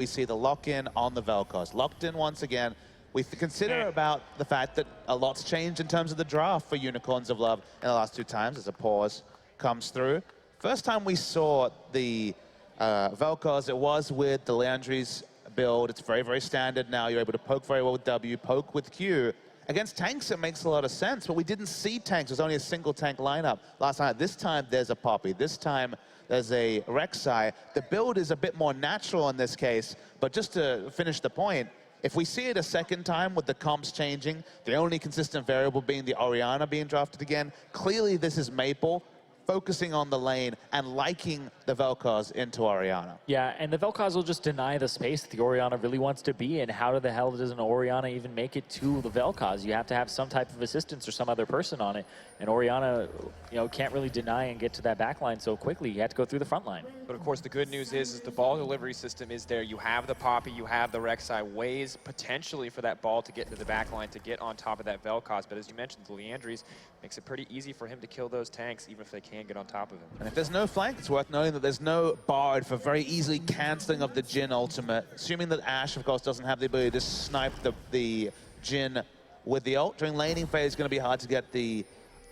we see the lock-in on the Vel'Koz. Locked in once again. We consider about the fact that a lot's changed in terms of the draft for Unicorns of Love in the last 2 times as a pause comes through. First time we saw the Vel'Koz, it was with the Leandri's build. It's very, very standard now. You're able to poke very well with W, poke with Q. Against tanks, it makes a lot of sense, but we didn't see tanks. There's only a single tank lineup last night. This time, there's a Poppy. This time, there's a Rek'Sai. The build is a bit more natural in this case, but just to finish the point, if we see it a second time with the comps changing, the only consistent variable being the Orianna being drafted again, clearly this is Maple focusing on the lane and liking the Vel'Koz into Orianna. Yeah, and the Vel'Koz will just deny the space that the Orianna really wants to be in. How the hell does an Orianna even make it to the Vel'Koz? You have to have some type of assistance or some other person on it. And Orianna, can't really deny and get to that back line so quickly. You have to go through the front line. But of course, the good news is the ball delivery system is there. You have the Poppy, you have the Rek'Sai, ways potentially for that ball to get into the back line, to get on top of that Vel'Koz. But as you mentioned, the Leandri's makes it pretty easy for him to kill those tanks, even if they can get on top of him. And if there's no flank, it's worth noting that there's no Bard for very easily cancelling of the Jhin ultimate. Assuming that Ashe, of course, doesn't have the ability to snipe the Jhin with the ult. During laning phase, it's going to be hard to get the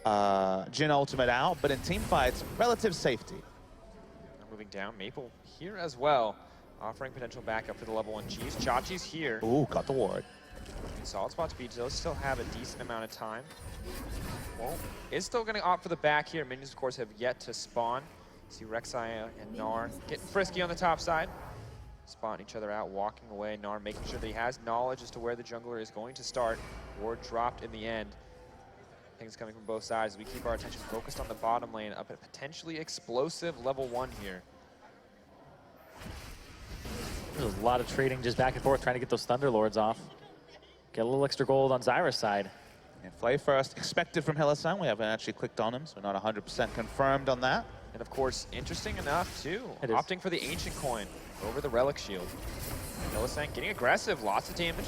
Jhin ultimate out, but in team fights, relative safety. Moving down, Maple here as well, offering potential backup for the level 1 G's. Chachi's here. Ooh, got the ward. Solid spot to be. Does still have a decent amount of time. Well, is still going to opt for the back here. Minions, of course, have yet to spawn. See Rek'Sai and Gnar getting frisky on the top side. Spotting each other out, walking away. Gnar making sure that he has knowledge as to where the jungler is going to start. Ward dropped in the end. Things coming from both sides. We keep our attention focused on the bottom lane, up at potentially explosive level 1 here. There's a lot of trading just back and forth, trying to get those Thunderlords off. Get a little extra gold on Zyra's side. And play first, expected from Hylissang. We haven't actually clicked on him, so we're not 100% confirmed on that. And of course, interesting enough too, It opting is. for the Ancient Coin over the Relic Shield. Hylissang getting aggressive, lots of damage.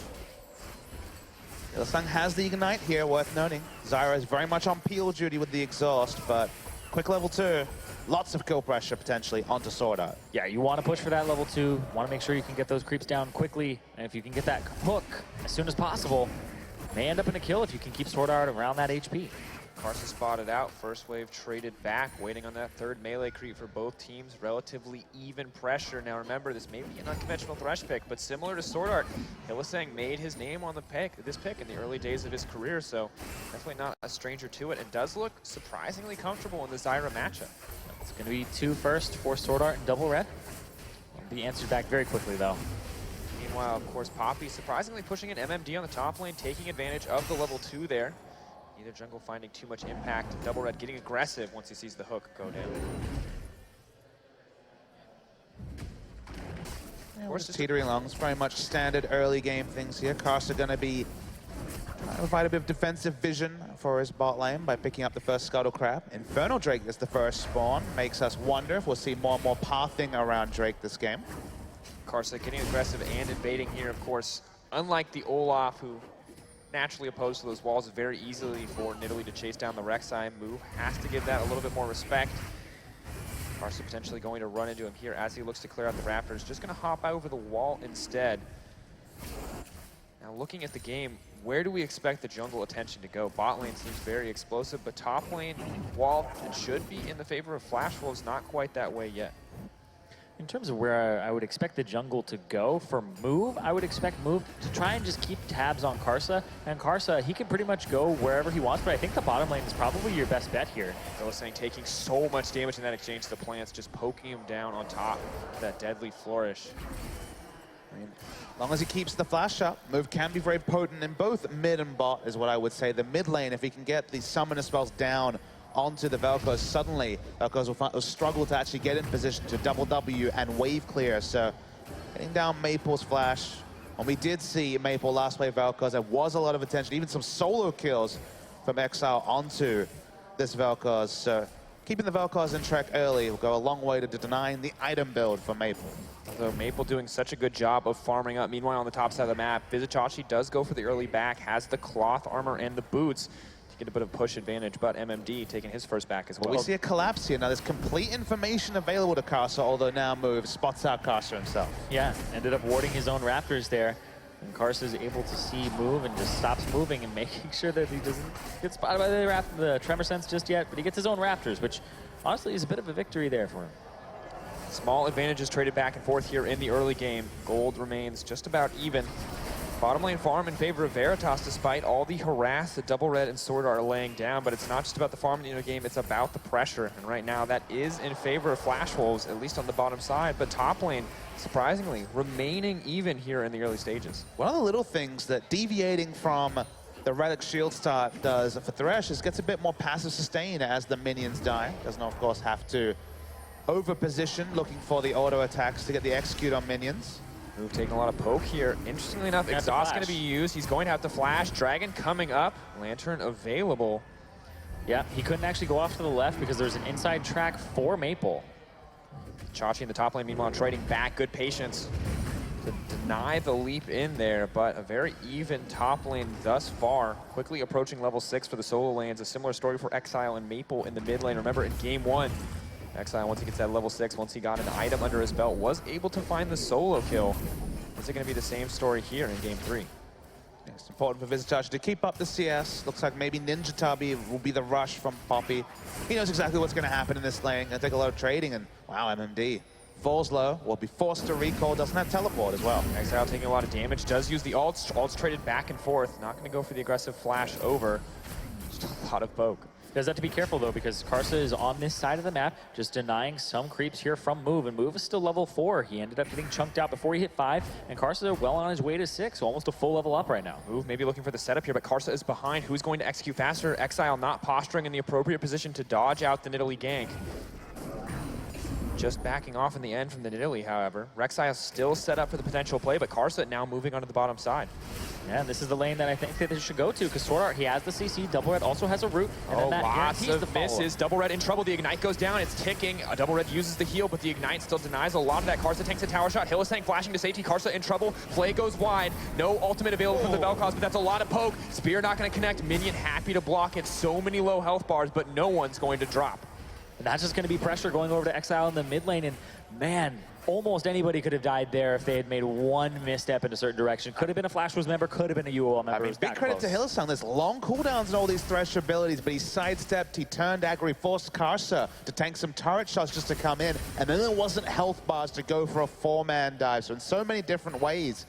Hylissang has the Ignite here, worth noting. Zyra is very much on peel duty with the exhaust, but quick level 2, lots of kill pressure potentially onto Sword Art. Yeah, you want to push for that level 2. Want to make sure you can get those creeps down quickly. And if you can get that hook as soon as possible, may end up in a kill if you can keep Sword Art around that HP. Karsa spotted out, first wave traded back, waiting on that third melee creep for both teams. Relatively even pressure. Now remember, this may be an unconventional Thresh pick, but similar to Sword Art, Hylissang made his name on this pick in the early days of his career, so definitely not a stranger to it, and does look surprisingly comfortable in the Zyra matchup. It's going to be 2 first for Sword Art and double red. Will be answered back very quickly, though. Meanwhile, of course, Poppy surprisingly pushing an MMD on the top lane, taking advantage of the level 2 there. Neither jungle finding too much impact. Double red getting aggressive once he sees the hook go down. Yeah, we're just teetering along. It's very much standard early game things here. Karsa going to be trying to provide a bit of defensive vision for his bot lane by picking up the first Scuttle Crab. Infernal Drake is the first spawn. Makes us wonder if we'll see more and more pathing around Drake this game. Karsa getting aggressive and invading here, of course. Unlike the Olaf, who naturally opposed to those walls very easily for Nidalee to chase down the Rek'Sai move, has to give that a little bit more respect. Karsa potentially going to run into him here as he looks to clear out the Raptors. Just going to hop over the wall instead. Now looking at the game, where do we expect the jungle attention to go? Bot lane seems very explosive, but top lane, while it should be in the favor of Flash Wolves, not quite that way yet. In terms of where I would expect the jungle to go for move, I would expect move to try and just keep tabs on Karsa. And Karsa, he can pretty much go wherever he wants, but I think the bottom lane is probably your best bet here. Hylissang taking so much damage in that exchange to the plants, just poking him down on top of that deadly flourish. I mean, as long as he keeps the flash up, move can be very potent in both mid and bot is what I would say. The mid lane, if he can get the summoner spells down onto the Vel'Koz, suddenly Vel'Koz will struggle to actually get in position to double W and wave clear. So getting down Maple's flash. When we did see Maple last play Vel'Koz, there was a lot of attention, even some solo kills from Exile onto this Vel'Koz. So keeping the Vel'Koz in track early will go a long way to denying the item build for Maple. Although Maple doing such a good job of farming up. Meanwhile, on the top side of the map, Vizicachi does go for the early back, has the cloth armor and the boots to get a bit of push advantage, but MMD taking his first back as well. We see a collapse here. Now there's complete information available to Karsa, although now Move spots out Karsa himself. Yeah, ended up warding his own Raptors there. And Karsa is able to see Move and just stops moving and making sure that he doesn't get spotted by the Tremor Sense just yet, but he gets his own Raptors, which honestly is a bit of a victory there for him. Small advantages traded back and forth here in the early game. Gold remains just about even. Bottom lane farm in favor of Veritas, despite all the harass that Double Red and Sword are laying down. But it's not just about the farm in the game, it's about the pressure. And right now, that is in favor of Flash Wolves, at least on the bottom side. But top lane, surprisingly, remaining even here in the early stages. One of the little things that deviating from the Relic Shield start does for Thresh is gets a bit more passive sustain as the minions die. Doesn't, of course, have to over-position, looking for the auto attacks to get the execute on minions. Move taking a lot of poke here. Interestingly enough, Exhaust going to be used. He's going to have to flash. Dragon coming up. Lantern available. Yeah, he couldn't actually go off to the left because there's an inside track for Maple. Chachi in the top lane, meanwhile, trading back. Good patience to deny the leap in there, but a very even top lane thus far. Quickly approaching level 6 for the solo lanes. A similar story for Exile and Maple in the mid lane. Remember, in game 1, Exile, once he gets that level 6, once he got an item under his belt, was able to find the solo kill. Is it going to be the same story here in game 3? It's important for Visitachi to keep up the CS. Looks like maybe Ninja Tubby will be the rush from Poppy. He knows exactly what's going to happen in this lane. Going to take a lot of trading, and wow, MMD falls low, will be forced to recall, doesn't have teleport as well. Exile taking a lot of damage, does use the ults. Ults traded back and forth. Not going to go for the aggressive flash over. Just a lot of poke. Does have to be careful though, because Karsa is on this side of the map, just denying some creeps here from Move, and Move is still level 4. He ended up getting chunked out before he hit 5, and Karsa well on his way to 6, so almost a full level up right now. Move maybe looking for the setup here, but Karsa is behind. Who's going to execute faster? Exile not posturing in the appropriate position to dodge out the Nidalee gank. Just backing off in the end from the Nidalee, however. Rek'Sai still set up for the potential play, but Karsa now moving onto the bottom side. Yeah, and this is the lane that I think that they should go to, because Sword Art, he has the CC, Double Red also has a root, and then that lots guarantees of the misses. Double Red in trouble. The Ignite goes down. It's ticking. Double Red uses the heal, but the Ignite still denies a lot of that. Karsa tanks a tower shot. Hylissang flashing to safety. Karsa in trouble. Play goes wide. No ultimate available from the Vel'Koz, but that's a lot of poke. Spear not going to connect. Minion happy to block it. So many low health bars, but no one's going to drop. And that's just going to be pressure going over to Exile in the mid lane, and man, almost anybody could have died there if they had made one misstep in a certain direction. Could have been a Flash Wolves member, could have been a UOL member. I mean, big credit to Hylissang. There's long cooldowns and all these Thresh abilities, but he sidestepped, he turned aggro, he forced Karsa to tank some turret shots just to come in, and then there wasn't health bars to go for a 4-man dive. So in so many different ways,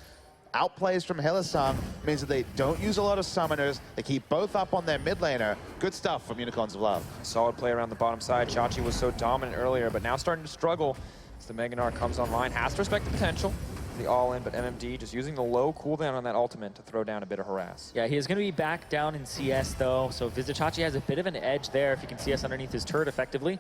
outplays from Hylissang means that they don't use a lot of summoners. They keep both up on their mid laner. Good stuff from Unicorns of Love. Solid play around the bottom side. Chachi was so dominant earlier, but now starting to struggle as the Meganar comes online. Has to respect the potential. The all-in, but MMD just using the low cooldown on that ultimate to throw down a bit of harass. Yeah, he is going to be back down in CS though, so Visitachi has a bit of an edge there if he can CS underneath his turret effectively.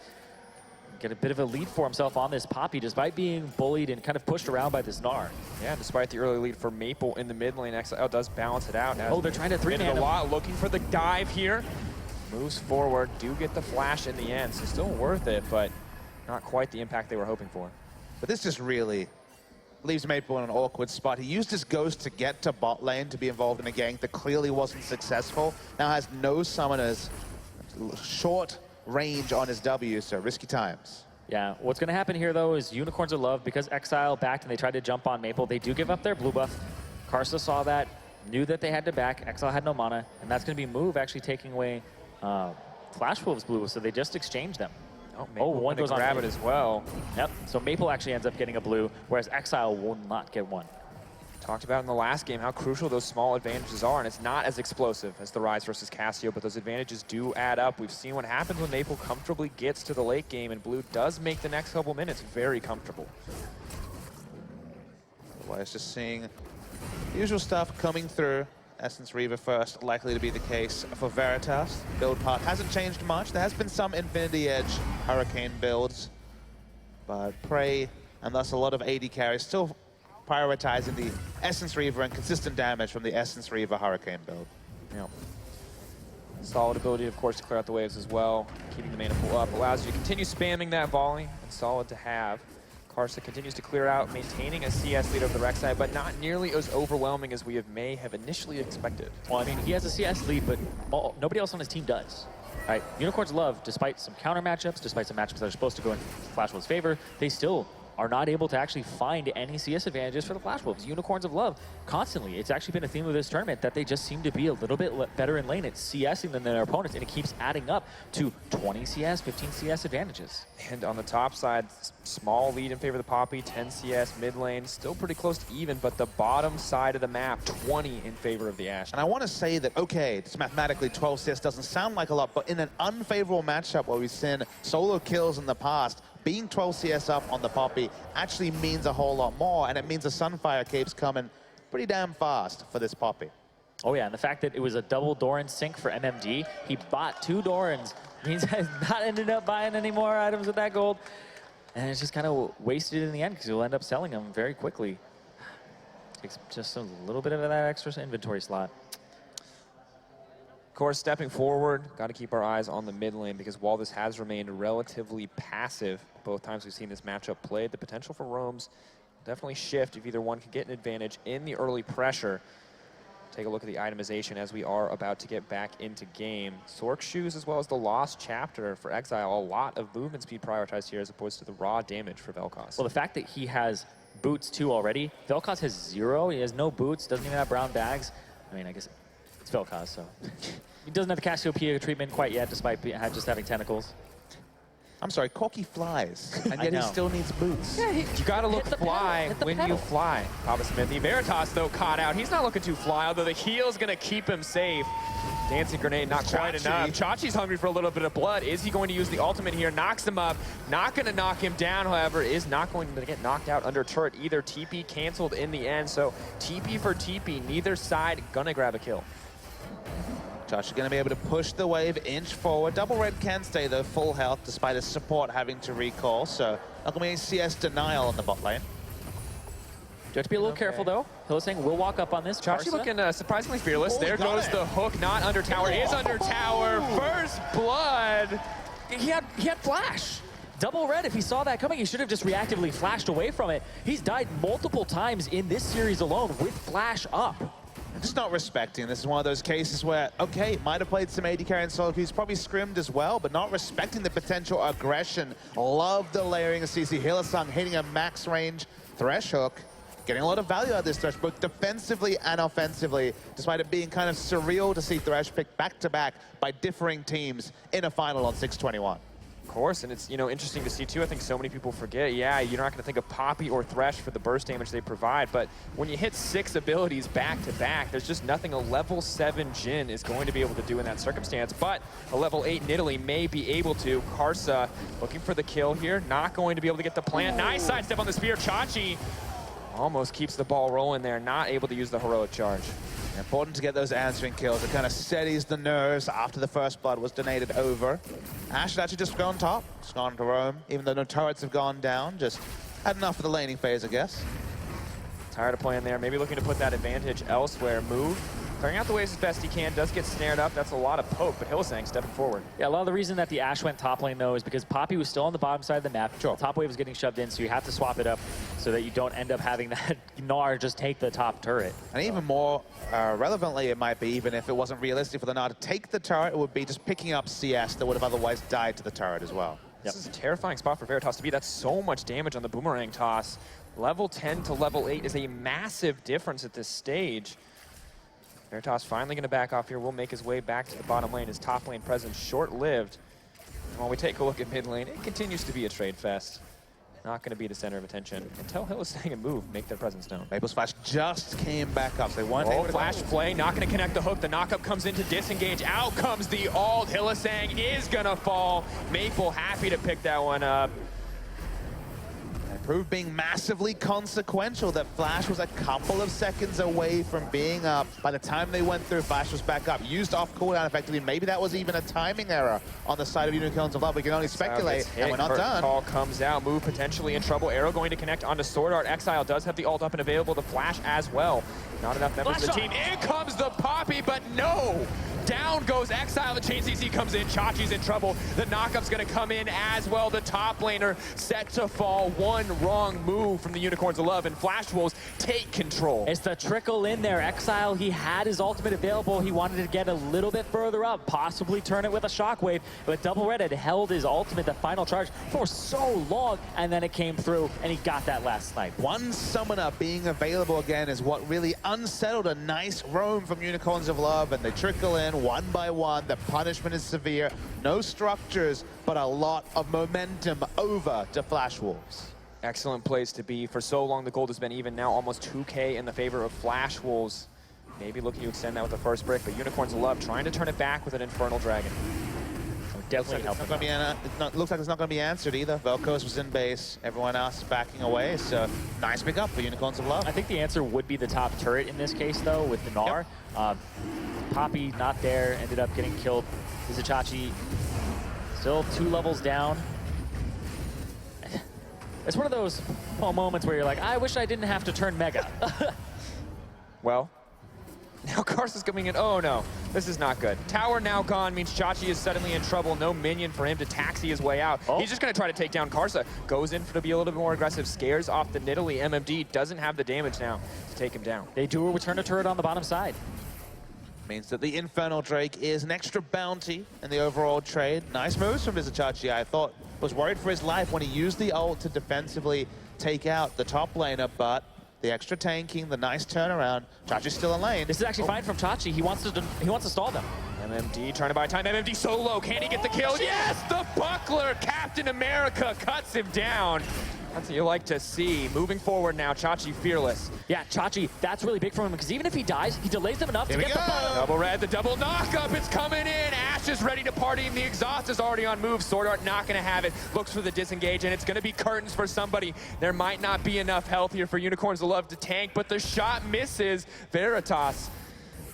Get a bit of a lead for himself on this Poppy, despite being bullied and kind of pushed around by this Gnar. Yeah, despite the early lead for Maple in the mid lane, Exile does balance it out. Oh, they're trying to 3-man a lot, looking for the dive here. Moves forward, do get the flash in the end, so still worth it, but not quite the impact they were hoping for. But this just really leaves Maple in an awkward spot. He used his ghost to get to bot lane to be involved in a gank that clearly wasn't successful. Now has no summoners, short range on his W, so risky times. Yeah, what's going to happen here, though, is Unicorns of Love, because Exile backed and they tried to jump on Maple, they do give up their blue buff. Karsa saw that, knew that they had to back. Exile had no mana, and that's going to be Move actually taking away Flash Wolves blue, so they just exchanged them. Oh, one goes on grab it as well. Yep, so Maple actually ends up getting a blue, whereas Exile will not get one. Talked about in the last game how crucial those small advantages are, and it's not as explosive as the Rise versus Cassio, but those advantages do add up. We've seen what happens when Maple comfortably gets to the late game, and Blue does make the next couple minutes very comfortable. Otherwise, just seeing the usual stuff coming through. Essence Reaver first, likely to be the case for Veritas. Build part hasn't changed much. There has been some Infinity Edge Hurricane builds, but Prey, and thus a lot of AD carries, still prioritizing the Essence Reaver and consistent damage from the Essence Reaver Hurricane build. Yeah. Solid ability, of course, to clear out the waves as well. Keeping the mana pool up allows you to continue spamming that volley, and solid to have. Karsa continues to clear out, maintaining a CS lead over the Rek'Sai, but not nearly as overwhelming as we may have initially expected. Well, I mean, he has a CS lead, but nobody else on his team does. Right? Unicorns Love, despite some counter matchups, despite some matchups that are supposed to go in Flash Wolves' favor, they still are not able to actually find any CS advantages for the Flash Wolves. Unicorns of Love, constantly, it's actually been a theme of this tournament that they just seem to be a little bit better in lane at CSing than their opponents, and it keeps adding up to 20 CS, 15 CS advantages. And on the top side, small lead in favor of the Poppy, 10 CS mid lane, still pretty close to even, but the bottom side of the map, 20 in favor of the Ashe. And I want to say that, okay, it's mathematically 12 CS doesn't sound like a lot, but in an unfavorable matchup where we've seen solo kills in the past, being 12 CS up on the Poppy actually means a whole lot more, and it means the Sunfire keeps coming pretty damn fast for this Poppy. Oh yeah, and the fact that it was a double Doran sync for MMD, he bought 2 Dorans, means he's not ended up buying any more items with that gold, and it's just kind of wasted in the end because he'll end up selling them very quickly. Takes just a little bit of that extra inventory slot. Of course, stepping forward, got to keep our eyes on the mid lane because while this has remained relatively passive both times we've seen this matchup played, the potential for roams definitely shift if either one can get an advantage in the early pressure. Take a look at the itemization as we are about to get back into game. Sork shoes as well as the Lost Chapter for Exile. A lot of movement speed prioritized here as opposed to the raw damage for Vel'Koz. Well, the fact that he has boots too already, Vel'Koz has 0. He has no boots, doesn't even have brown bags. I mean, I guess it's Vel'Koz, so. He doesn't have the Cassiopeia treatment quite yet, despite just having tentacles. I'm sorry, Corky flies, and yet he still needs boots. Yeah, you gotta look fly when you fly. Papa Smithy. Veritas, though, caught out. He's not looking too fly, although the heal's gonna keep him safe. Dancing grenade, not quite enough. Chachi's hungry for a little bit of blood. Is he going to use the ultimate here? Knocks him up. Not gonna knock him down, however. Is not going to get knocked out under turret either. TP canceled in the end, so TP for TP. Neither side gonna grab a kill. Josh is going to be able to push the wave, inch forward. Double Red can stay, though, full health, despite his support having to recall. So not going to be any CS denial on the bot lane. You have to be a little careful, though. Hylissang will walk up on this. Chachi looking surprisingly fearless. There goes the hook, not under tower. Is under tower. First blood. He had Flash. Double Red, if he saw that coming, he should have just reactively flashed away from it. He's died multiple times in this series alone with Flash up. Just not respecting. This is one of those cases where, okay, might have played some AD carry and solo queues, probably scrimmed as well, but not respecting the potential aggression. Love the layering of CC. Hylissang hitting a max range Thresh hook, getting a lot of value out of this Thresh, both defensively and offensively, despite it being kind of surreal to see Thresh picked back-to-back by differing teams in a final on 621. Of course, and it's, you know, interesting to see too. I think so many people forget, yeah, you're not going to think of Poppy or Thresh for the burst damage they provide, but when you hit 6 abilities back to back, there's just nothing a level 7 Jhin is going to be able to do in that circumstance, but a level 8 Nidalee may be able to. Karsa looking for the kill here, not going to be able to get the plant. Nice sidestep on the spear. Chachi almost keeps the ball rolling there, not able to use the heroic charge. Important to get those answering kills. It kind of steadies the nerves after the first blood was donated over. Ashe had actually just gone top. Just gone to roam, even though no turrets have gone down. Just had enough for the laning phase, I guess. Tired of playing there. Maybe looking to put that advantage elsewhere. Move. Clearing out the waves as best he can. Does get snared up. That's a lot of poke, but Hylissang stepping forward. Yeah, a lot of the reason that the Ashe went top lane, though, is because Poppy was still on the bottom side of the map. Sure. The top wave was getting shoved in, so you have to swap it up so that you don't end up having that Gnar just take the top turret. And even more relevantly, it might be, even if it wasn't realistic for the Gnar to take the turret, it would be just picking up CS that would have otherwise died to the turret as well. This is a terrifying spot for Veritas to be. That's so much damage on the boomerang toss. Level 10 to level 8 is a massive difference at this stage. Veritas finally going to back off here. Will make his way back to the bottom lane. His top lane presence short-lived. While we take a look at mid lane, it continues to be a trade fest. Not going to be the center of attention until Hylissang and Move make their presence known. Maple's Flash just came back up. They weren't able to flash play, not going to connect the hook. The knockup comes into disengage. Out comes the ult. Hylissang is going to fall. Maple happy to pick that one up. Proved being massively consequential that Flash was a couple of seconds away from being up. By the time they went through, Flash was back up. Used off cooldown effectively. Maybe that was even a timing error on the side of Unicorns of Love. We can only speculate, and we're not done. Call comes out. Move potentially in trouble. Arrow going to connect onto Sword Art. Exile does have the ult up and available. The Flash as well. Not enough members of the team. In comes the Poppy, but no! Down goes Exile. The chain CC comes in. Chachi's in trouble. The knockup's going to come in as well. The top laner set to fall. 1 wrong move from the Unicorns of Love, and Flash Wolves take control. It's the trickle in there. Exile, he had his ultimate available. He wanted to get a little bit further up, possibly turn it with a shockwave, but Double Red had held his ultimate, the final charge, for so long, and then it came through, and he got that last snipe. One summoner being available again is what really unsettled a nice roam from Unicorns of Love, and they trickle in one by one. The punishment is severe. No structures, but a lot of momentum over to Flash Wolves. Excellent place to be. For so long, the gold has been even. Now almost 2K in the favor of Flash Wolves. Maybe looking to extend that with the first break, but Unicorns of Love trying to turn it back with an Infernal Dragon. Definitely helping. Looks like it's not going to be answered either. Vel'Koz was in base. Everyone else is backing away, so nice pick up for Unicorns of Love. I think the answer would be the top turret in this case, though, with the Gnar. Yep. Poppy not there, ended up getting killed. Vizicsacsi still 2 levels down. It's one of those moments where you're like, I wish I didn't have to turn Mega. Well, now Karsa's coming in. Oh no, this is not good. Tower now gone means Chachi is suddenly in trouble. No minion for him to taxi his way out. He's just going to try to take down Karsa. Goes in to be a little bit more aggressive. Scares off the Nidalee. MMD doesn't have the damage now to take him down. They do return a turret on the bottom side. Means that the Infernal Drake is an extra bounty in the overall trade. Nice moves from Vizicsacsi. I thought was worried for his life when he used the ult to defensively take out the top laner, but the extra tanking, the nice turnaround. Chachi's still in lane. This is actually fine from Chachi. He wants to stall them. MMD trying to buy time. MMD so low. Can he get the kill? Yes! The buckler! Captain America cuts him down. That's what you like to see. Moving forward now, Chachi fearless. Yeah, Chachi, that's really big for him because even if he dies, he delays them enough to get the final. Double red, the double knock-up, it's coming in. Ash is ready to party, and the exhaust is already on move. Sword Art not going to have it. Looks for the disengage, and it's going to be curtains for somebody. There might not be enough health here for Unicorns of Love to tank, but the shot misses. Veritas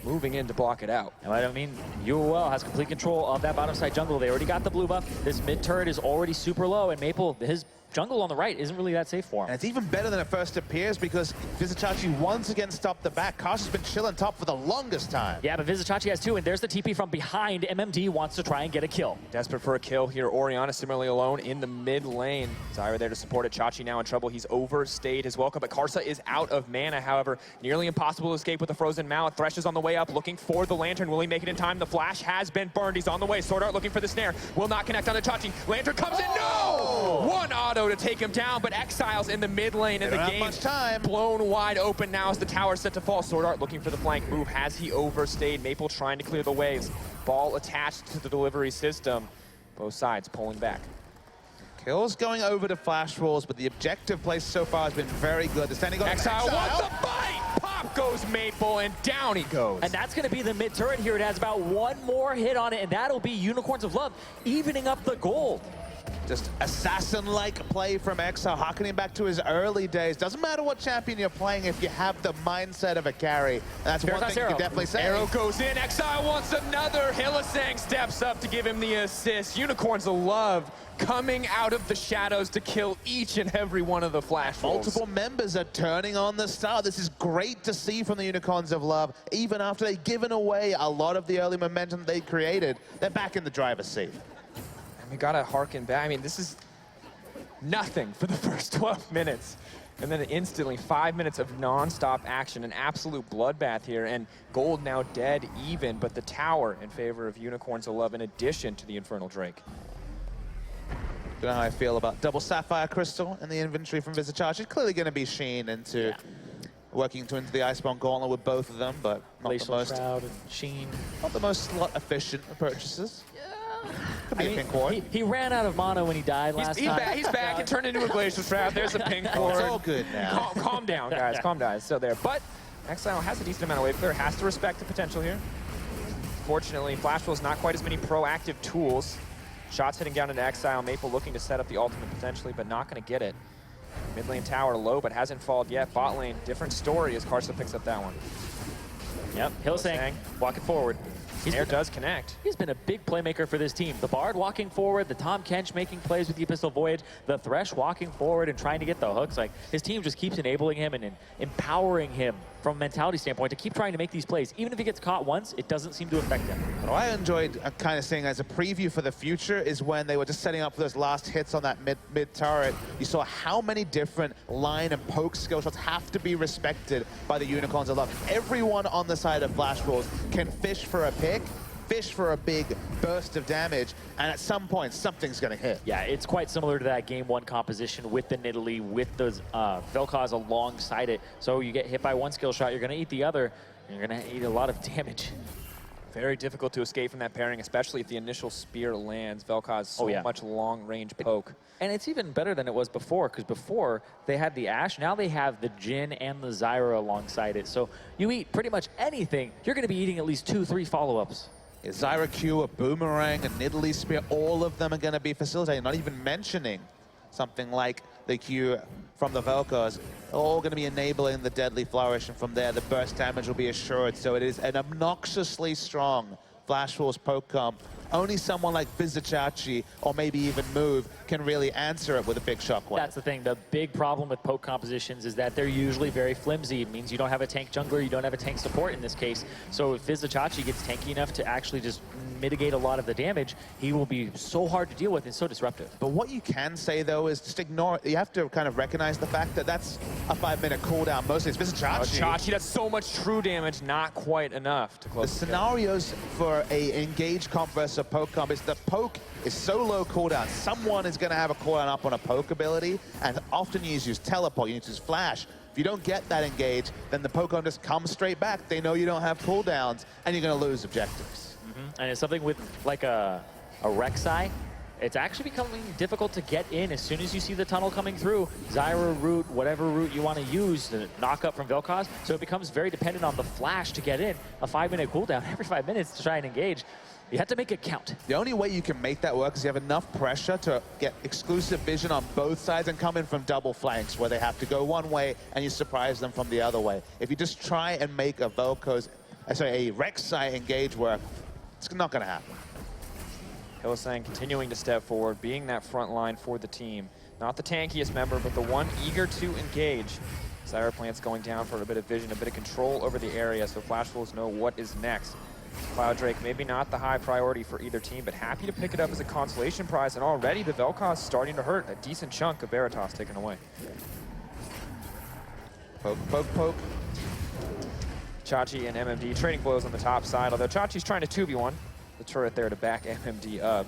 moving in to block it out. And I mean, UOL has complete control of that bottom side jungle. They already got the blue buff. This mid turret is already super low, and Maple, his jungle on the right isn't really that safe for him. And it's even better than it first appears because Vizicsacsi once again stopped the back. Karsa's been chilling top for the longest time. Yeah, but Vizicsacsi has 2, and there's the TP from behind. MMD wants to try and get a kill. Desperate for a kill here. Orianna similarly alone in the mid lane. Zyra there to support it. Chachi now in trouble. He's overstayed his welcome, but Karsa is out of mana, however. Nearly impossible to escape with the frozen mouth. Thresh is on the way up, looking for the lantern. Will he make it in time? The flash has been burned. He's on the way. Sword Art looking for the snare. Will not connect on the Chachi. Lantern comes in. No! One auto to take him down, but Exile's in the mid lane, and the game blown wide open now as the tower set to fall. Sword Art looking for the flank move. Has he overstayed? Maple trying to clear the waves. Ball attached to the delivery system. Both sides pulling back. Kills going over to Flash Wolves, but the objective play so far has been very good. The standing on Exile wants a bite! Pop goes Maple, and down he goes. And that's going to be the mid turret here. It has about 1 more hit on it, and that'll be Unicorns of Love evening up the gold. Just assassin-like play from Exile, harkening back to his early days. Doesn't matter what champion you're playing if you have the mindset of a carry. And that's one thing you can definitely say. Arrow goes in. Exile wants another. Hylissang steps up to give him the assist. Unicorns of Love coming out of the shadows to kill each and every one of the Flash Wolves. Multiple members are turning on the star. This is great to see from the Unicorns of Love. Even after they've given away a lot of the early momentum they created, they're back in the driver's seat. We gotta harken back. I mean, this is nothing for the first 12 minutes. And then instantly 5 minutes of non-stop action, an absolute bloodbath here, and gold now dead even, but the tower in favor of Unicorns of Love in addition to the Infernal Drake. Don't know how I feel about double Sapphire Crystal in the inventory from Vizicsacsi. It's clearly going to be Sheen into working into the Iceborne Gauntlet with both of them, but not the most Shroud and Sheen. Not the most slot efficient of purchases. Could be a pink ward. He ran out of mana when he died last time. He's back. It turned into a Glacial Shroud. There's a pink ward. It's all good now. Calm down, guys. Calm down. It's still there. But Exile has a decent amount of wave clear. Has to respect the potential here. Fortunately, Flash Wolves not quite as many proactive tools. Shots hitting down into Exile. Maple looking to set up the ultimate potentially, but not going to get it. Mid lane tower low, but hasn't fallen yet. Bot lane, different story as Karsa picks up that one. Yep, Hillsang walking forward. Snare does connect. He's been a big playmaker for this team. The Bard walking forward, the Tom Kench making plays with the Abyssal Voyage, the Thresh walking forward and trying to get the hooks. Like, his team just keeps enabling him and empowering him from a mentality standpoint to keep trying to make these plays. Even if he gets caught once, it doesn't seem to affect him. What I enjoyed kind of seeing as a preview for the future is when they were just setting up for those last hits on that mid turret. You saw how many different line and poke skill shots have to be respected by the Unicorns of Love. Everyone on the side of Flash Wolves can fish for a pick, fish for a big burst of damage, and at some point, something's going to hit. Yeah, it's quite similar to that Game 1 composition with the Nidalee, with those Vel'Koz alongside it. So you get hit by one skill shot, you're going to eat the other, and you're going to eat a lot of damage. Very difficult to escape from that pairing, especially if the initial spear lands. Vel'Koz so much long-range poke. And it's even better than it was before, because before they had the Ashe, now they have the Jhin and the Zyra alongside it. So you eat pretty much anything, you're going to be eating at least 2-3 follow-ups. A Zyra Q, a Boomerang, a Nidalee Spear, all of them are going to be facilitated, not even mentioning something like the Q from the Vel'Koz. All going to be enabling the Deadly Flourish, and from there the burst damage will be assured. So it is an obnoxiously strong Flash Wolves poke comp. Only someone like Vizicachi or maybe even Move can really answer it with a big shockwave. That's the thing. The big problem with poke compositions is that they're usually very flimsy. It means you don't have a tank jungler, you don't have a tank support in this case. So if Vizicachi gets tanky enough to actually just mitigate a lot of the damage, he will be so hard to deal with and so disruptive. But what you can say, though, is just ignore it. You have to kind of recognize the fact that that's a 5-minute cooldown. Mostly it's Vizicachi. Chachi does so much true damage, not quite enough to close the scenarios for a engaged comp versus a poke comp is the poke is so low cooldown. Someone is going to have a cooldown up on a poke ability, and often you use teleport, you need to use flash. If you don't get that engaged, then the poke comp just comes straight back. They know you don't have cooldowns, and you're going to lose objectives. And it's something with like a Rek'Sai. It's actually becoming difficult to get in as soon as you see the tunnel coming through. Zyra route, whatever route you want to use to knock up from Vel'Koz. So it becomes very dependent on the flash to get in. A 5-minute cooldown every 5 minutes to try and engage. You have to make it count. The only way you can make that work is you have enough pressure to get exclusive vision on both sides and come in from double flanks where they have to go one way and you surprise them from the other way. If you just try and make a Rek'Sai engage work, it's not going to happen. Hillsang continuing to step forward, being that front line for the team. Not the tankiest member, but the one eager to engage. Zyra Plant's going down for a bit of vision, a bit of control over the area, so Flash Wolves know what is next. Cloud Drake, maybe not the high priority for either team, but happy to pick it up as a consolation prize, and already the Vel'Koz starting to hurt. A decent chunk of Veritas taken away. Poke, poke, poke. Chachi and MMD trading blows on the top side, although Chachi's trying to 2v1. The turret there to back MMD up.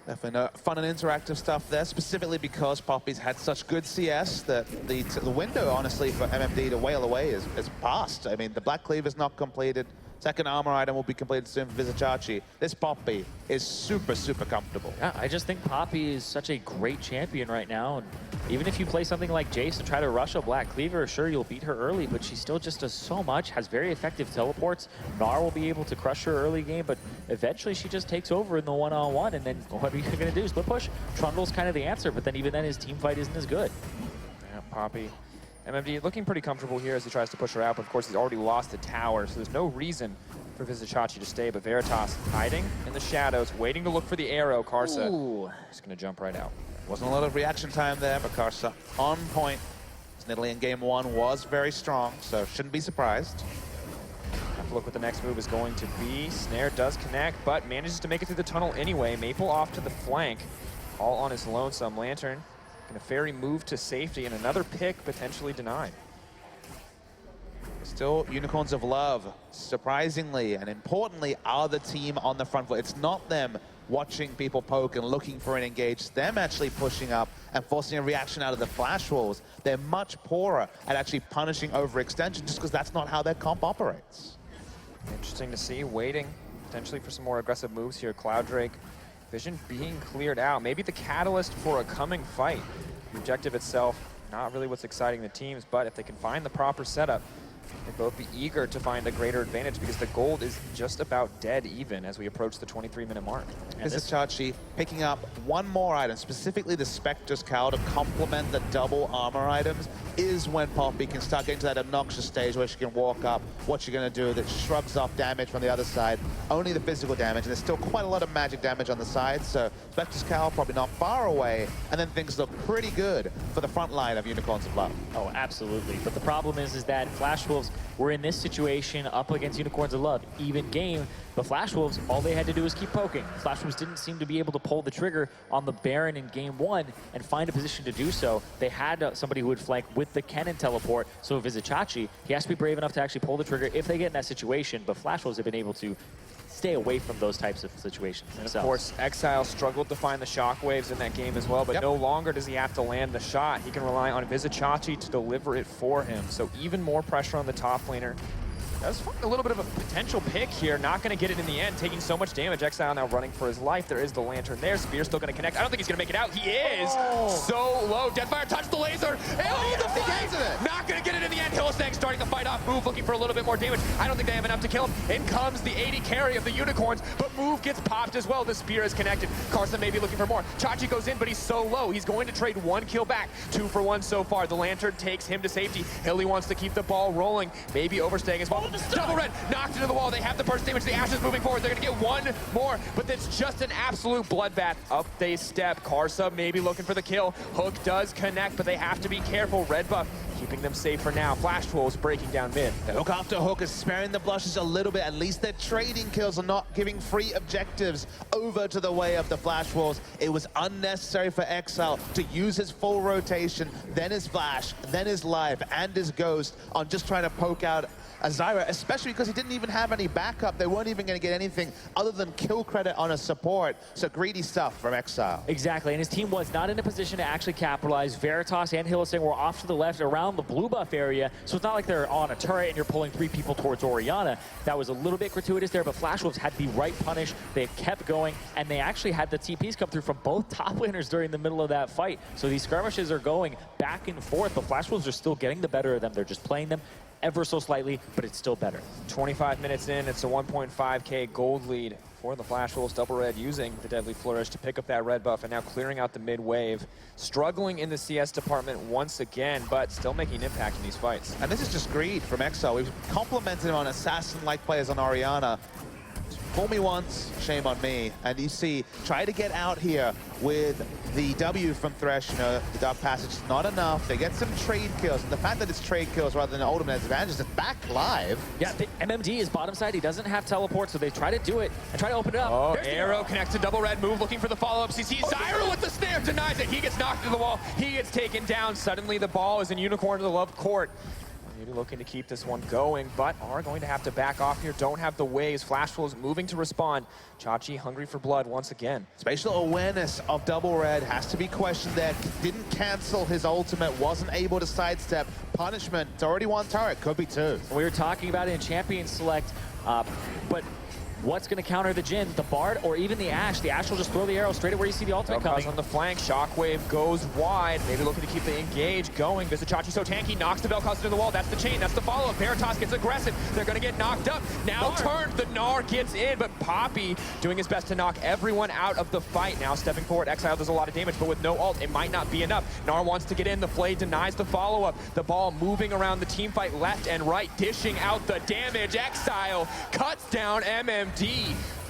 Definitely fun and interactive stuff there, specifically because Poppy's had such good CS that the window, honestly, for MMD to wail away is passed. I mean, the Black Cleaver is not completed. Second armor item will be completed soon for Vizicachi. This Poppy is super, super comfortable. Yeah, I just think Poppy is such a great champion right now. And even if you play something like Jace and try to rush a Black Cleaver, sure, you'll beat her early, but she still just does so much, has very effective teleports. Gnar will be able to crush her early game, but eventually she just takes over in the one-on-one, and then what are you going to do? Split push? Trundle's kind of the answer, but then even then his team fight isn't as good. Yeah, Poppy. MMD looking pretty comfortable here as he tries to push her out, but of course he's already lost the tower, so there's no reason for Vizicachi to stay, but Veritas hiding in the shadows, waiting to look for the arrow. Karsa is going to jump right out. Wasn't a lot of reaction time there, but Karsa on point. Nidalee in game 1 was very strong, so shouldn't be surprised. Have to look what the next move is going to be. Snare does connect, but manages to make it through the tunnel anyway. Maple off to the flank, all on his lonesome. Lantern going to ferry move to safety, and another pick potentially denied. Still, Unicorns of Love, surprisingly and importantly, are the team on the front foot. It's not them watching people poke and looking for an engage. It's them actually pushing up and forcing a reaction out of the Flash Wolves. They're much poorer at actually punishing overextension just because that's not how their comp operates. Interesting to see, waiting potentially for some more aggressive moves here. Cloud Drake, vision being cleared out. Maybe the catalyst for a coming fight. The objective itself, not really what's exciting the teams, but if they can find the proper setup, They'd both be eager to find a greater advantage because the gold is just about dead even as we approach the 23-minute mark. This is Chachi picking up one more item, specifically the Spectre's Cowl to complement the double armor items, is when Poppy can start getting to that obnoxious stage where she can walk up. What you're going to do that shrugs off damage from the other side, only the physical damage, and there's still quite a lot of magic damage on the side, so Spectre's Cowl probably not far away, and then things look pretty good for the front line of Unicorns of Love. Oh, absolutely. But the problem is that Flash Wolves were in this situation up against Unicorns of Love. Even game, the Flash Wolves, all they had to do was keep poking. Flash Wolves didn't seem to be able to pull the trigger on the Baron in game 1 and find a position to do so. They had somebody who would flank with the cannon teleport, so Vizicachi, he has to be brave enough to actually pull the trigger if they get in that situation, but Flash Wolves have been able to stay away from those types of situations themselves. And of course, Exile struggled to find the shockwaves in that game as well, but no longer does he have to land the shot. He can rely on Vizicachi to deliver it for him. So even more pressure on the top laner. That's a little bit of a potential pick here. Not going to get it in the end, taking so much damage. Exile now running for his life. There is the Lantern there. Spear's still going to connect. I don't think he's going to make it out. He is so low. Deadfire touched the laser. Oh, the flag! Not going to get it in the end. Hillsang starting the fight off. Move looking for a little bit more damage. I don't think they have enough to kill him. In comes the 80 carry of the Unicorns, but Move gets popped as well. The Spear is connected. Carson may be looking for more. Chachi goes in, but he's so low. He's going to trade 1 kill back. 2 for 1 so far. The Lantern takes him to safety. Hilly wants to keep the ball rolling. Maybe overstaying as well. Double red. Knocked into the wall. They have the burst damage. The Ashes moving forward. They're going to get 1 more, but it's just an absolute bloodbath. Up they step. Karsa maybe looking for the kill. Hook does connect, but they have to be careful. Red buff keeping them safe for now. Flash Wolves breaking down mid. The Hook after Hook is sparing the blushes a little bit. At least their trading kills are not giving free objectives over to the way of the Flash Wolves. It was unnecessary for Exile to use his full rotation, then his Flash, then his Life, and his Ghost on just trying to poke out Azira, especially because he didn't even have any backup. They weren't even going to get anything other than kill credit on a support. So greedy stuff from Exile. Exactly, and his team was not in a position to actually capitalize. Veritas and Hillsang were off to the left around the blue buff area, so it's not like they're on a turret and you're pulling 3 people towards Orianna. That was a little bit gratuitous there, but Flash Wolves had the right punish. They kept going, and they actually had the TPs come through from both top laners during the middle of that fight. So these skirmishes are going back and forth, but Flash Wolves are still getting the better of them. They're just playing them ever so slightly, but it's still better. 25 minutes in, it's a 1.5k gold lead for the Flash Wolves. Double Red using the Deadly Flourish to pick up that red buff and now clearing out the mid wave. Struggling in the CS department once again, but still making an impact in these fights. And this is just greed from Exile. We've complimented him on assassin-like players on Orianna. Fool me once, shame on me. And you see, try to get out here with the W from Thresh. You know, the Dark Passage is not enough. They get some trade kills. And the fact that it's trade kills rather than ultimate advantage is back live. Yeah, the MMD is bottom side. He doesn't have teleport, so they try to do it and try to open it up. Oh, Arrow connects to Double Red. Move looking for the follow-up. CC Zyra with the snare denies it. He gets knocked into the wall. He gets taken down. Suddenly the ball is in Unicorn to the Love Court. Maybe looking to keep this one going, but are going to have to back off here. Don't have the waves. Flash Wolves moving to respond. Chachi hungry for blood once again. Spatial awareness of Double Red has to be questioned there. Didn't cancel his ultimate, wasn't able to sidestep. Punishment, it's already 1 turret, could be 2. We were talking about it in Champion Select, but what's going to counter the Jhin? The Bard or even the Ashe? The Ashe will just throw the arrow straight at where you see the ultimate coming. On the flank, Shockwave goes wide. Maybe looking to keep the engage going. Vizicachi so tanky, knocks the Vel'Koz into the wall. That's the chain, that's the follow-up. Veritas gets aggressive. They're going to get knocked up. Now turned, the Gnar gets in, but Poppy doing his best to knock everyone out of the fight. Now stepping forward, Exile does a lot of damage, but with no ult, it might not be enough. Gnar wants to get in, the Flay denies the follow-up. The ball moving around the team fight left and right, dishing out the damage. Exile cuts down MMD.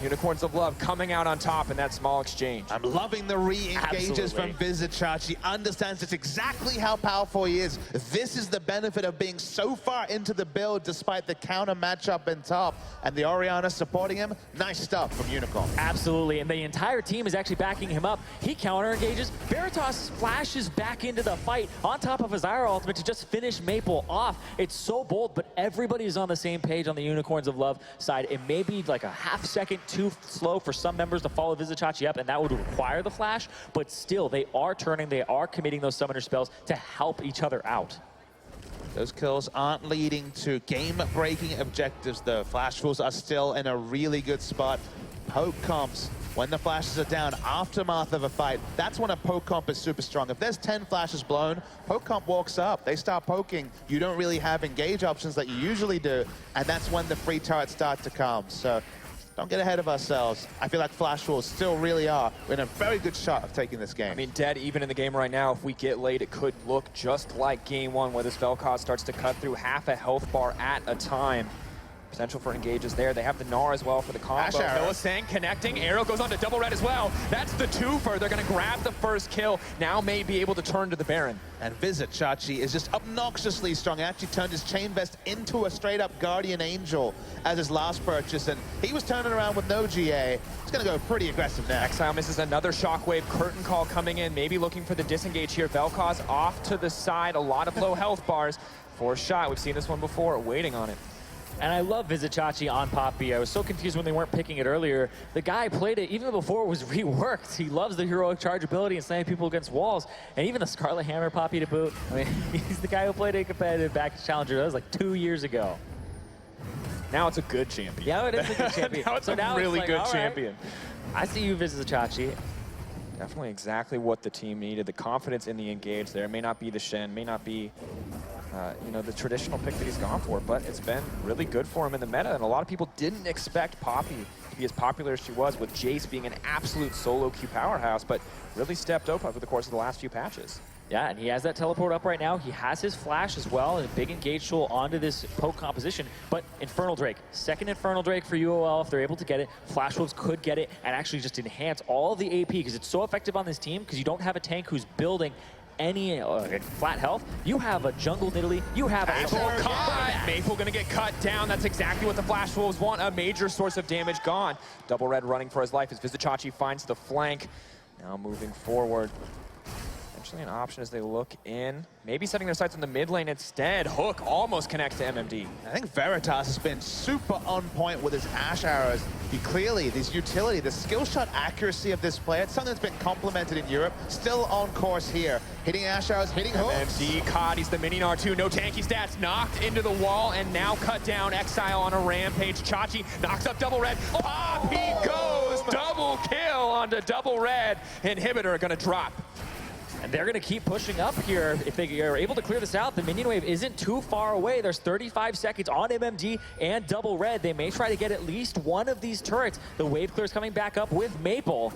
Unicorns of Love coming out on top in that small exchange. I'm loving the re-engages from Vizicachi. Understands just exactly how powerful he is. This is the benefit of being so far into the build despite the counter matchup in top. And the Orianna supporting him. Nice stuff from Unicorn. Absolutely, and the entire team is actually backing him up. He counter engages. Veritas flashes back into the fight on top of his Zyra ultimate to just finish Maple off. It's so bold, but everybody is on the same page on the Unicorns of Love side. It may be like a half second too slow for some members to follow Vizicachi up, and that would require the flash, but still, they are turning, they are committing those summoner spells to help each other out. Those kills aren't leading to game-breaking objectives, though. Flash Wolves are still in a really good spot. Poke comes when the flashes are down, aftermath of a fight, that's when a poke comp is super strong. If there's 10 flashes blown, poke comp walks up. They start poking. You don't really have engage options that you usually do, and that's when the free turrets start to come. So don't get ahead of ourselves. I feel like Flash Wolves still really are in a very good shot of taking this game. I mean, dead even in the game right now, if we get late, it could look just like game one, where this Vel'Koz starts to cut through half a health bar at a time. Potential for engages there. They have the Gnar as well for the combo. Hylissang connecting. Arrow goes on to double red as well. That's the twofer. They're going to grab the first kill. Now may be able to turn to the Baron. And Visit Chachi is just obnoxiously strong. He actually turned his Chain Vest into a straight-up Guardian Angel as his last purchase, and he was turning around with no GA. He's going to go pretty aggressive now. Exile misses another shockwave. Curtain call coming in, maybe looking for the disengage here. Vel'Koz off to the side. A lot of low health bars. Forced shot. We've seen this one before. Waiting on it. And I love Visit Chachi on Poppy. I was so confused when they weren't picking it earlier. The guy played it even before it was reworked. He loves the heroic charge ability and slamming people against walls. And even the Scarlet Hammer Poppy to boot. I mean, he's the guy who played a competitive back to Challenger. That was like 2 years ago. Now it's a good champion. Yeah, it is a good champion. Now it's a really good champion. I see you, Visit Chachi. Definitely exactly what the team needed. The confidence in the engage there. It may not be the Shen, may not be you know, the traditional pick that he's gone for, but it's been really good for him in the meta, and a lot of people didn't expect Poppy to be as popular as she was, with Jace being an absolute solo queue powerhouse, but really stepped up over the course of the last few patches. Yeah, and he has that teleport up right now. He has his flash as well, and a big engage tool onto this poke composition. But Infernal Drake, second Infernal Drake for UOL if they're able to get it. Flash Wolves could get it and actually just enhance all of the AP, because it's so effective on this team, because you don't have a tank who's building any flat health. You have a jungle Nidalee. You have a Maple gonna get cut down. That's exactly what the Flash Wolves want. A major source of damage gone. Double red running for his life as Visit Chachi finds the flank. Now moving forward. An option as they look in. Maybe setting their sights on the mid lane instead. Hook almost connects to MMD. I think Veritas has been super on point with his Ash arrows. Clearly, this utility, the skill shot accuracy of this player, it's something that's been complimented in Europe. Still on course here. Hitting Ash arrows, hitting hooks. MMD caught. He's the mini Gnar too. No tanky stats. Knocked into the wall and now cut down. Exile on a rampage. Chachi knocks up double red. Pop! He goes! Double kill onto double red. Inhibitor gonna drop. And they're going to keep pushing up here. If they are able to clear this out, the minion wave isn't too far away. There's 35 seconds on MMD and double red. They may try to get at least one of these turrets. The wave clear's coming back up with Maple.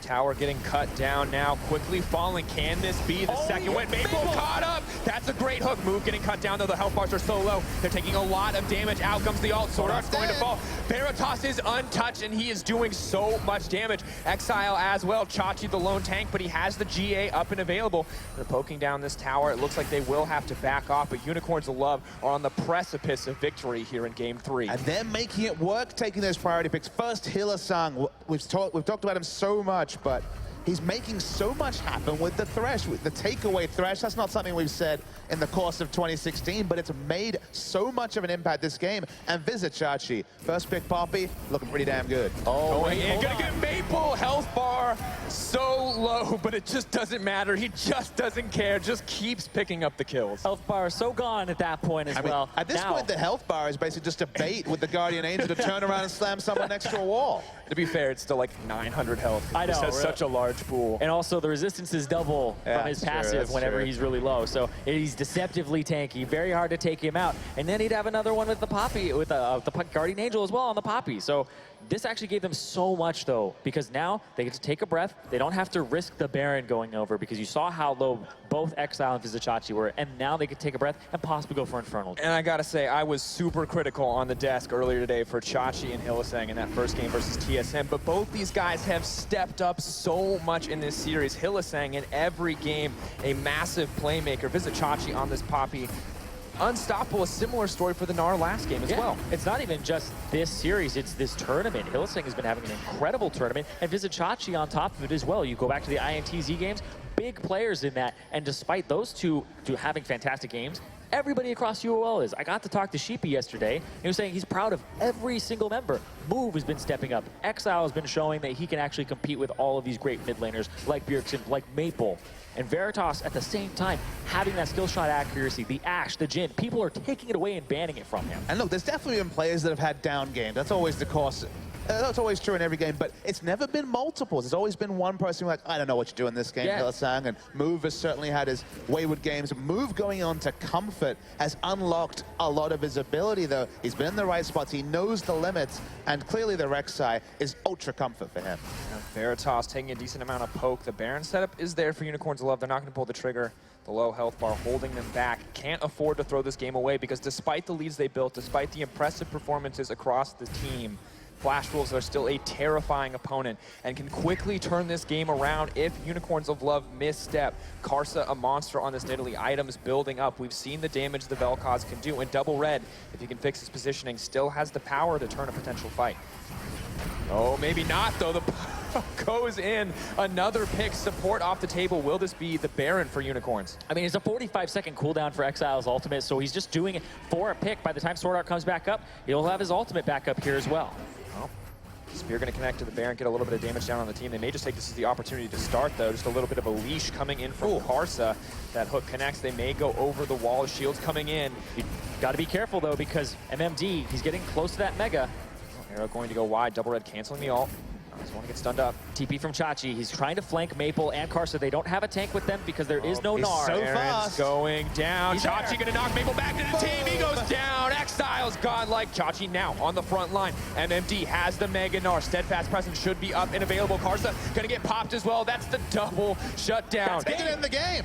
Tower getting cut down now, quickly falling. Can this be the second win? Maple caught up. That's a great hook move. Getting cut down, though the health bars are so low. They're taking a lot of damage. Out comes the ult. Sword Art's going to fall. Veritas is untouched, and he is doing so much damage. Exile as well. Chachi the lone tank, but he has the GA up and available. They're poking down this tower. It looks like they will have to back off, but Unicorns of Love are on the precipice of victory here in Game 3. And they're making it work, taking those priority picks. First, Hylissang. We've talked about him so much, but he's making so much happen with the Thresh, with the takeaway Thresh. That's not something we've said in the course of 2016, but it's made so much of an impact this game. And Visit Chachi, first pick Poppy, looking pretty damn good. Going in, gonna get Maple, health bar so low, but it just doesn't matter. He just doesn't care, just keeps picking up the kills. Health bar is so gone at that point as well. At this point, the health bar is basically just a bait with the Guardian Angel to turn around and slam someone next to a wall. To be fair, it's still like 900 health. I know. This has such a large pool. And also the resistance is double from his passive whenever he's really low. So he's deceptively tanky, very hard to take him out. And then he'd have another one with the Poppy, with the Guardian Angel as well on the Poppy. So this actually gave them so much though, because now they get to take a breath. They don't have to risk the Baron going over, because you saw how low both Exile and Visit Chachi were, and now they could take a breath and possibly go for Infernal. And I gotta say, I was super critical on the desk earlier today for Chachi and Hylissang in that first game versus TSM, but both these guys have stepped up so much in this series. Hylissang in every game, a massive playmaker. Visit Chachi on this Poppy. Unstoppable, a similar story for the Gnar last game as well. It's not even just this series, it's this tournament. Hylissang has been having an incredible tournament, and Visit Chachi on top of it as well. You go back to the INTZ games, big players in that, and despite those two having fantastic games, everybody across UOL is. I got to talk to Sheepy yesterday. He was saying he's proud of every single member. Move has been stepping up. Exile has been showing that he can actually compete with all of these great mid laners like Bjergsen, like Maple. And Veritas, at the same time, having that skill shot accuracy, the Ashe, the Jhin, people are taking it away and banning it from him. And look, there's definitely been players that have had down games. That's always the course That's always true in every game, but it's never been multiples. It's always been one person like, I don't know what you do in this game, Hylissang, and Move has certainly had his wayward games. Move going on to Comfort has unlocked a lot of his ability, though. He's been in the right spots, he knows the limits, and clearly the Rek'Sai is ultra comfort for him. Veritas taking a decent amount of poke. The Baron setup is there for Unicorns of Love. They're not going to pull the trigger. The low health bar holding them back. Can't afford to throw this game away because despite the leads they built, despite the impressive performances across the team, Flash Wolves are still a terrifying opponent and can quickly turn this game around if Unicorns of Love misstep. Karsa, a monster on this Nidalee, items building up. We've seen the damage the Vel'Koz can do, and Double Red, if he can fix his positioning, still has the power to turn a potential fight. Oh, maybe not, though. The goes in. Another pick, support off the table. Will this be the Baron for Unicorns? I mean, it's a 45-second cooldown for Exile's ultimate, so he's just doing it for a pick. By the time Sword Art comes back up, he'll have his ultimate back up here as well. Well, Spear going to connect to the Baron, get a little bit of damage down on the team. They may just take this as the opportunity to start, though. Just a little bit of a leash coming in from Karsa. That hook connects. They may go over the wall. Shields coming in. You got to be careful, though, because MMD, he's getting close to that Mega. Arrow going to go wide. Double Red canceling the ult. Just want to get stunned up. TP from Chachi. He's trying to flank Maple and Karsa. They don't have a tank with them because there is no Gnar. So Aaron's fast. Going down. He's Chachi going to knock Maple back to the team. He goes down. Exile's godlike. Chachi now on the front line. MMD has the Mega Gnar. Steadfast presence should be up and available. Karsa going to get popped as well. That's the double shutdown. Take it in the game.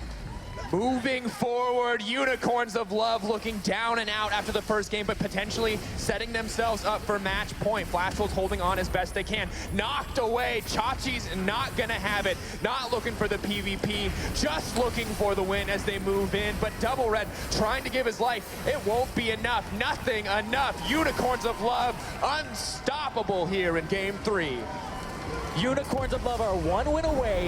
Moving forward, Unicorns of Love looking down and out after the first game, but potentially setting themselves up for match point. Flash Wolves holding on as best they can. Knocked away. Chachi's not going to have it. Not looking for the PvP, just looking for the win as they move in. But Double Red trying to give his life. It won't be enough. Nothing enough. Unicorns of Love unstoppable here in Game 3. Unicorns of Love are one win away